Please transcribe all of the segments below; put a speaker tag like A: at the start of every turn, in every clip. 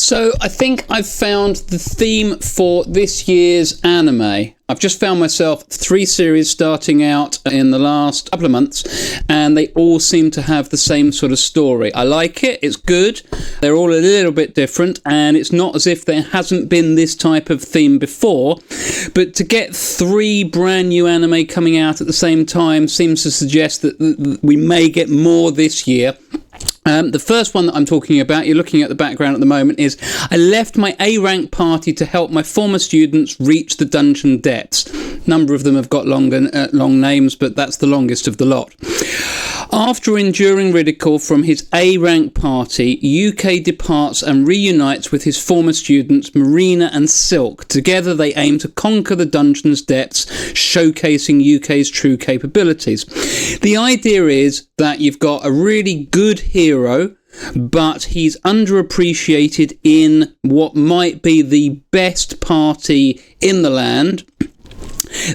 A: So I think I've found the theme for this year's anime. I've just found myself 3 series starting out in the last couple of months, and they all seem to have the same sort of story. I like it, it's good, they're all a little bit different, and it's not as if there hasn't been this type of theme before, but to get 3 brand new anime coming out at the same time seems to suggest that we may get more this year. The first one that I'm talking about, you're looking at the background at the moment, is I left my A-rank party to help my former students reach the dungeon depths. A number of them have got long names, but that's the longest of the lot. After enduring ridicule from his A-rank party, UK departs and reunites with his former students Marina and Silk. Together they aim to conquer the dungeon's depths, showcasing UK's true capabilities. The idea is that you've got a really good hero, but he's underappreciated in what might be the best party in the land.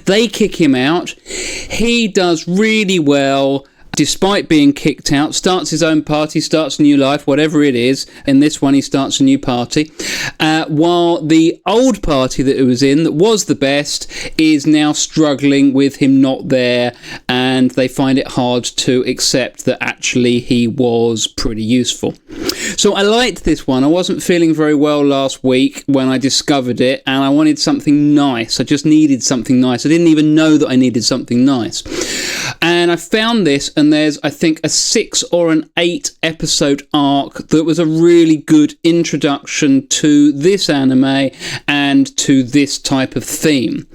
A: They kick him out. He does really well. Despite being kicked out, starts his own party, starts a new life, whatever it is. In this one, he starts a new party. While the old party that he was in, that was the best, is now struggling with him not there, and they find it hard to accept that actually he was pretty useful. So I liked this one. I wasn't feeling very well last week when I discovered it, and I wanted something nice. I just needed something nice. I didn't even know that I needed something nice. And I found this, and there's, I think, a 6 or an 8 episode arc that was a really good introduction to this anime and to this type of theme.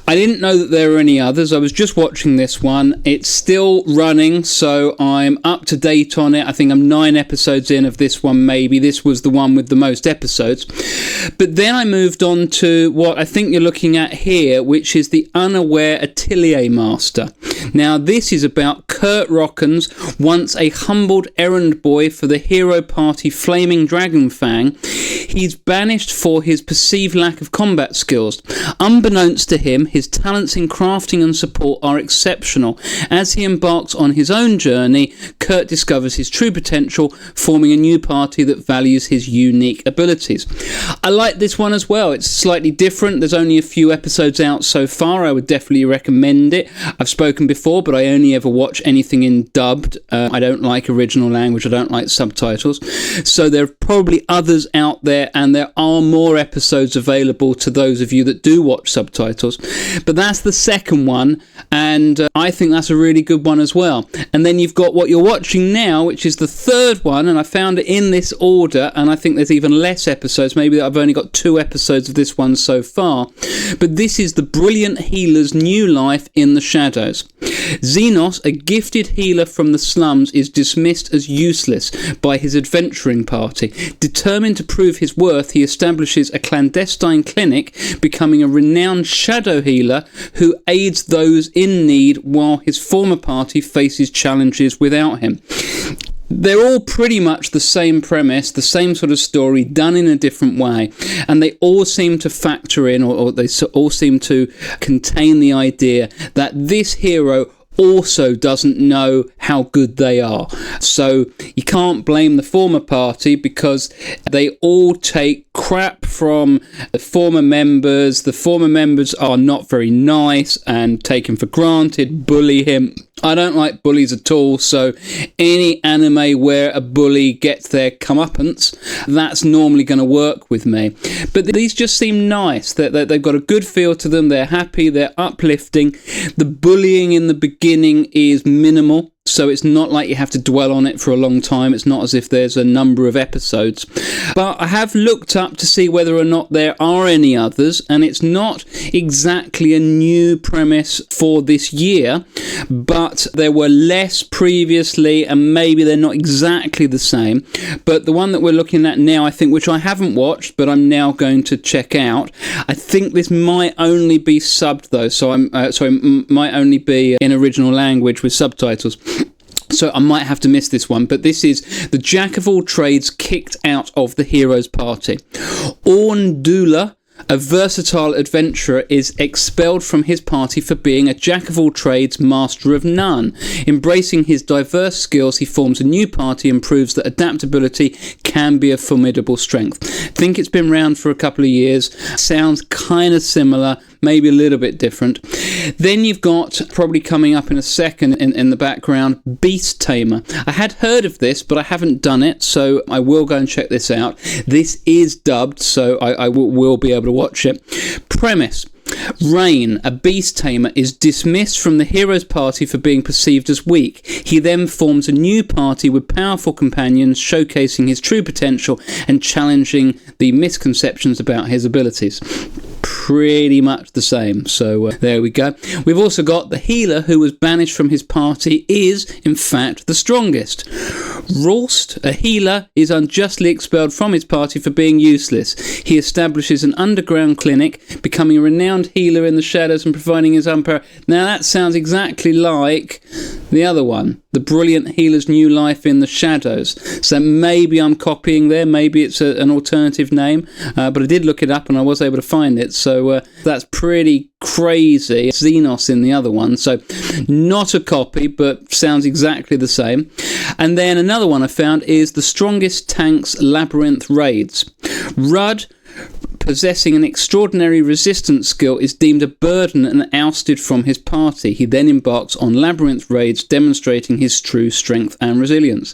A: I didn't know that there were any others. I was just watching this one. It's still running, so I'm up to date on it. I think I'm 9 episodes in of this one, maybe. This was the one with the most episodes. But then I moved on to what I think you're looking at here, which is the Unaware Atelier Master. Now, this is about Kurt Rockens, once a humbled errand boy for the hero party Flaming Dragon Fang. He's banished for his perceived lack of combat skills. Unbeknownst to him, his talents in crafting and support are exceptional. As he embarks on his own journey, Kurt discovers his true potential, forming a new party that values his unique abilities. I like this one as well. It's slightly different. There's only a few episodes out so far. I would definitely recommend it. I've spoken before, but I only ever watch anything in dubbed. I don't like original language. I don't like subtitles. So there are probably others out there, and there are more episodes available to those of you that do watch subtitles. But that's the second one, and I think that's a really good one as well. And then you've got what you're watching now, which is the third one, and I found it in this order, and I think there's even less episodes. Maybe I've only got 2 episodes of this one so far. But this is the brilliant healer's new life in the shadows. Xenos, a gifted healer from the slums, is dismissed as useless by his adventuring party. Determined to prove his worth, he establishes a clandestine clinic, becoming a renowned shadow healer who aids those in need while his former party faces challenges without him. They're all pretty much the same premise, the same sort of story, done in a different way. And they all seem to factor in, or they all seem to contain the idea that this hero also doesn't know how good they are. So you can't blame the former party, because they all take crap from the former members. The former members are not very nice and take him for granted, bully him. I don't like bullies at all, so any anime where a bully gets their comeuppance, that's normally going to work with me. But these just seem nice. They've got a good feel to them, they're happy, they're uplifting. The bullying in the beginning is minimal, so it's not like you have to dwell on it for a long time. It's not as if there's a number of episodes. But I have looked up to see whether or not there are any others, and it's not exactly a new premise for this year, but there were less previously, and maybe they're not exactly the same. But the one that we're looking at now, I think, which I haven't watched, but I'm now going to check out, I think this might only be subbed though, so might only be in original language with subtitles. So I might have to miss this one, but this is the Jack of all trades kicked out of the hero's party. Orn Dula, A versatile adventurer is expelled from his party for being a jack of all trades, master of none. Embracing his diverse skills, he forms a new party and proves that adaptability can be a formidable strength. Think it's been around for a couple of years. Sounds kind of similar, maybe a little bit different. Then you've got, probably coming up in a second in the background, Beast Tamer. I had heard of this, but I haven't done it, so I will go and check this out. This is dubbed, so I will be able to watch it. Premise. Rain, a beast tamer, is dismissed from the hero's party for being perceived as weak. He then forms a new party with powerful companions, showcasing his true potential and challenging the misconceptions about his abilities. Pretty much the same, so there we go. We've also got the healer, who was banished from his party, is in fact the strongest. Ralst, a healer, is unjustly expelled from his party for being useless. He establishes an underground clinic, becoming a renowned healer in the shadows and providing his own power. Now that sounds exactly like the other one, the brilliant healer's new life in the shadows. So maybe I'm copying there, maybe it's an alternative name, but I did look it up and I was able to find it, so that's pretty crazy. Xenos in the other one, so not a copy, but sounds exactly the same. And then another one I found is the strongest tanks labyrinth raids. Rudd, possessing an extraordinary resistance skill, is deemed a burden and ousted from his party. He then embarks on labyrinth raids, demonstrating his true strength and resilience.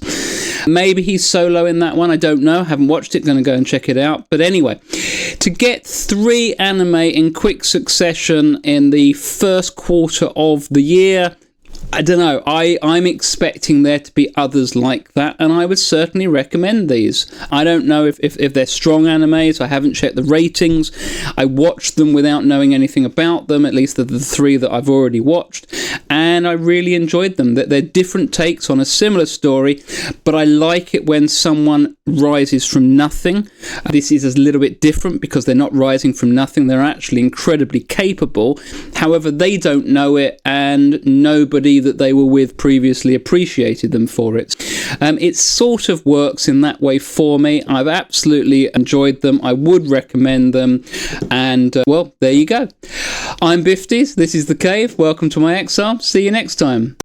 A: Maybe he's solo in that one, I don't know, haven't watched it, going to go and check it out. But anyway, to get 3 anime in quick succession in the first quarter of the year, I don't know, I'm expecting there to be others like that, and I would certainly recommend these. I don't know if they're strong animes. I haven't checked the ratings. I watched them without knowing anything about them, at least the 3 that I've already watched, and I really enjoyed them. They're different takes on a similar story, but I like it when someone rises from nothing. This is a little bit different because they're not rising from nothing. They're actually incredibly capable. However, they don't know it, and nobody that they were with previously appreciated them for it. It sort of works in that way for me. I've absolutely enjoyed them. I would recommend them. And, well, there you go. I'm Bifties. This is The Cave. Welcome to my Exile. See you next time.